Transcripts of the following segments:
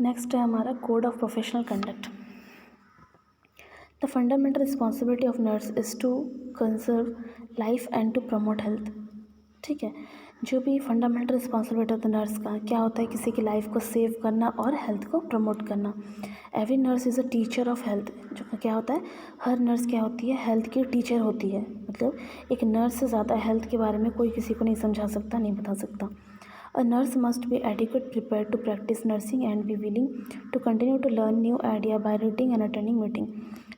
Next है हमारा code of professional conduct. The fundamental responsibility of nurse is to conserve life and to promote health. ठीक है, जो भी fundamental responsibility of the nurse का क्या होता है, किसी की लाइफ को सेव करना और हेल्थ को प्रमोट करना। Every nurse is a teacher of health. जो क्या होता है, हर नर्स क्या होती है, हेल्थ की टीचर होती है। मतलब एक नर्स से ज़्यादा हेल्थ के बारे में कोई किसी को नहीं समझा सकता, नहीं बता सकता। A nurse must be adequate prepared to practice nursing and be willing to continue to learn new idea by reading and attending meeting।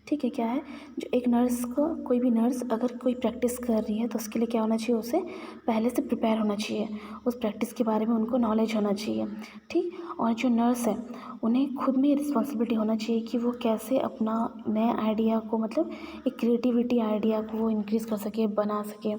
ठीक है, क्या है, जो एक नर्स को, कोई भी नर्स अगर कोई प्रैक्टिस कर रही है तो उसके लिए क्या होना चाहिए, उसे पहले से प्रिपेयर होना चाहिए, उस प्रैक्टिस के बारे में उनको नॉलेज होना चाहिए। ठीक, और जो नर्स है उन्हें खुद में रिस्पॉन्सिबिलिटी होना चाहिए कि वो कैसे अपना नए आइडिया को, मतलब एक क्रिएटिविटी आइडिया को वो इंक्रीज़ कर सके, बना सके।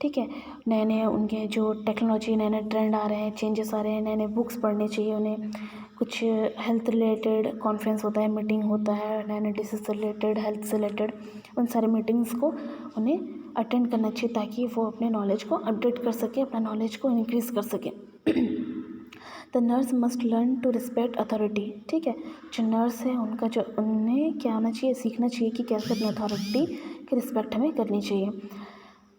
ठीक है, नए नए उनके जो टेक्नोलॉजी, नए नए ट्रेंड आ रहे हैं, चेंजेस आ रहे हैं, नए नए बुक्स पढ़ने चाहिए उन्हें। कुछ हेल्थ रिलेटेड कॉन्फ्रेंस होता है, मीटिंग होता है, नए नए डिसीज़ से रिलेटेड, हेल्थ से रिलेटेड, उन सारे मीटिंग्स को उन्हें अटेंड करना चाहिए ताकि वो अपने नॉलेज को अपडेट कर सके, अपना नॉलेज को इंक्रीज़ कर सके। The nurse must learn to respect authority. ठीक है, जो नर्स है उनका जो, उन्हें क्या आना चाहिए, सीखना चाहिए कि कैसे अपनी अथॉरिटी की रिस्पेक्ट हमें करनी चाहिए।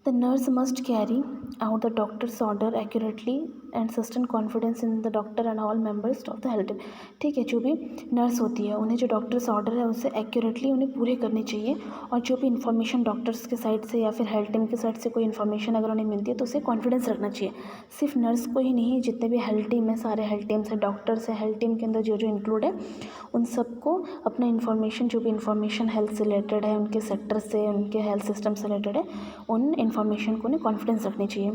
The nurse must carry out the doctor's order accurately and sustain confidence in the doctor and all members of the health team। ठीक है, जो भी नर्स होती है उन्हें जो डॉक्टर्स ऑर्डर है उसे एक्यूरेटली उन्हें पूरे करने चाहिए, और जो भी इन्फॉर्मेशन डॉक्टर्स के साइड से या फिर हेल्थ टीम के साइड से कोई इन्फॉर्मेशन अगर उन्हें मिलती है तो उसे कॉन्फिडेंस रखना चाहिए। सिर्फ नर्स को ही नहीं, जितने भी हेल्थ टीम है, सारे हेल्थ टीम से डॉक्टर्स है, हेल्थ टीम के अंदर जो जो इंक्लूड है, उन सबको अपना इन्फॉर्मेशन, जो भी इन्फॉर्मेशन हेल्थ से रिलेटेड है, उनके सेक्टर से, उनके हेल्थ सिस्टम से रिलेटेड है, उन इन्फॉर्मेशन को उन्हें कॉन्फिडेंस रखनी चाहिए।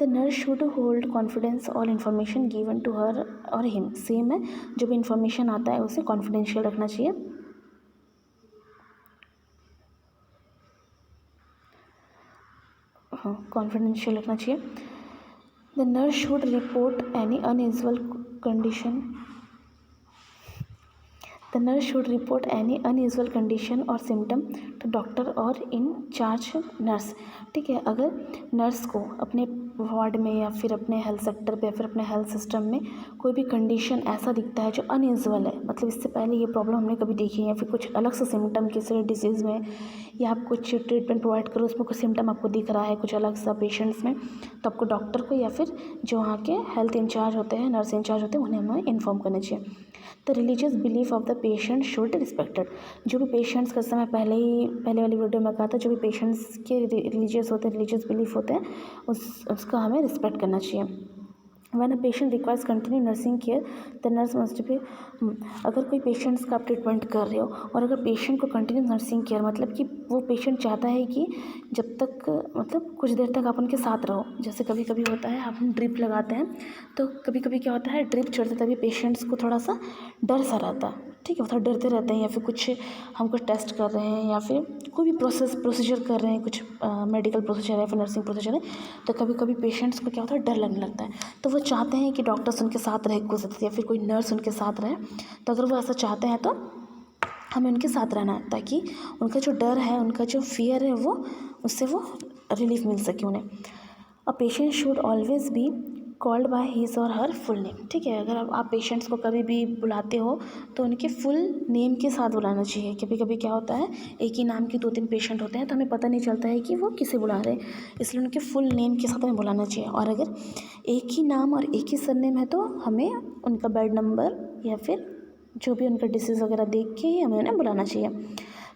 The nurse should hold confidence all information given to her or him. Same है, जो भी इन्फॉर्मेशन आता है उसे कॉन्फिडेंशियल रखना चाहिए। हाँ, कॉन्फिडेंशियल रखना चाहिए। The nurse should report any unusual condition. The nurse should report any unusual condition or symptom to doctor or in charge nurse। ठीक है, अगर नर्स को अपने वार्ड में या फिर अपने हेल्थ सेक्टर पे या फिर अपने हेल्थ सिस्टम में कोई भी कंडीशन ऐसा दिखता है जो अनयूजुअल है, मतलब इससे पहले ये प्रॉब्लम हमने कभी देखी है, या फिर कुछ अलग सा सिम्टम किसी डिजीज़ में, या आप कुछ ट्रीटमेंट प्रोवाइड करो उसमें कुछ सिम्टम आपको दिख रहा है कुछ अलग सा पेशेंट्स में, तो आपको डॉक्टर को या फिर जो वहाँ के हेल्थ इंचार्ज होते हैं, नर्स इंचार्ज होते हैं, उन्हें हमें इन्फॉर्म करना चाहिए। The religious belief of the patient should respected. जो भी पेशेंट्स का समय पहले वाली वीडियो में कहा था, जो भी पेशेंट्स के रिलीजियस होते हैं, रिलीजियस बिलीफ होते हैं, उसका हमें रिस्पेक्ट करना चाहिए। When a patient requires continued nursing care, the nurse must be। अगर कोई पेशेंट्स का आप ट्रीटमेंट कर रहे हो और अगर पेशेंट को कंटिन्यू नर्सिंग केयर, मतलब कि वो पेशेंट चाहता है कि जब तक, मतलब कुछ देर तक आप उनके साथ रहो। जैसे कभी कभी होता है, आप ड्रिप लगाते हैं तो कभी कभी क्या होता है, ड्रिप चढ़ते तभी पेशेंट्स को थोड़ा सा डर सा रहता है। ठीक है, वो थोड़ा डरते रहते हैं, या फिर कुछ हम कुछ टेस्ट कर रहे हैं या फिर कोई भी प्रोसीजर कर रहे हैं, कुछ मेडिकल प्रोसीजर है या फिर नर्सिंग प्रोसीजर है, तो कभी कभी पेशेंट्स को क्या होता है, डर लगने लगता है। तो वो चाहते हैं कि डॉक्टर्स उनके साथ रहे कुछ देर या फिर कोई नर्स उनके साथ रहे। तो अगर वो ऐसा चाहते हैं तो हमें उनके साथ रहना है, ताकि उनका जो डर है, उनका जो फियर है, वो उससे वो रिलीफ मिल सके उन्हें। A patient should always be called by his और हर फुल नेम। ठीक है, अगर आप पेशेंट्स को कभी भी बुलाते हो तो उनके फुल नेम के साथ बुलाना चाहिए। कभी कभी क्या होता है, एक ही नाम के 2-3 पेशेंट होते हैं तो हमें पता नहीं चलता है कि वो किसे बुला रहे हैं, इसलिए उनके फुल नेम के साथ हमें बुलाना चाहिए। और अगर एक ही नाम और एक ही सरनेम है तो हमें उनका बेड नंबर या फिर जो भी उनका डिसीज़ वगैरह देख के ही हमें उन्हें बुलाना चाहिए।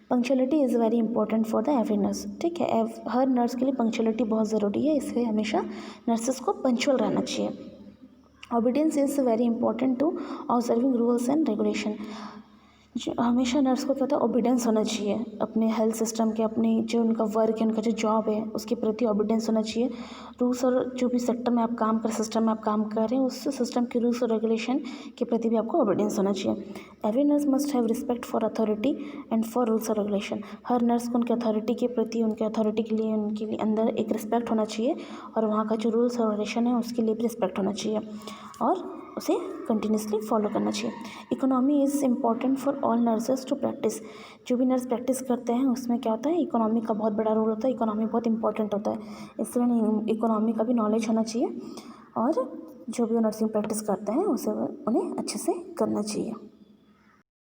Punctuality is very important for the every nurse. ठीक है, हर नर्स के लिए पंक्चुअलिटी बहुत ज़रूरी है, इसलिए हमेशा नर्सेस को पंक्चुअल रहना चाहिए। Obedience is very important to observing rules and regulation. हमेशा नर्स को क्या होता है, ओबीडियंस होना चाहिए अपने हेल्थ सिस्टम के, अपने जो उनका वर्क है, उनका जो जॉब है, उसके प्रति ओबीडियंस होना चाहिए। रूल्स और जो भी सेक्टर में आप काम कर, सिस्टम में आप काम कर रहे हैं, उस सिस्टम के रूल्स और रेगुलेशन के प्रति भी आपको ओबीडियंस होना चाहिए। Every nurse must have respect for authority and for rules और रेगुलेशन। हर नर्स को उनके अथॉरिटी के प्रति, उनके अथॉरिटी के लिए, उनके लिए अंदर एक रिस्पेक्ट होना चाहिए, और वहाँ का जो रूल्स और रेगुलेशन है उसके लिए भी रिस्पेक्ट होना चाहिए, और उसे कंटिन्यूसली फॉलो करना चाहिए। Economy is important for all nurses to practise. जो भी नर्स प्रैक्टिस करते हैं उसमें क्या होता है, इकोनॉमी का बहुत बड़ा रोल होता है, इकोनॉमी बहुत इंपॉर्टेंट होता है, इसलिए इकोनॉमी का भी नॉलेज होना चाहिए। और जो भी वो नर्सिंग प्रैक्टिस करते हैं उसे उन्हें अच्छे से करना चाहिए।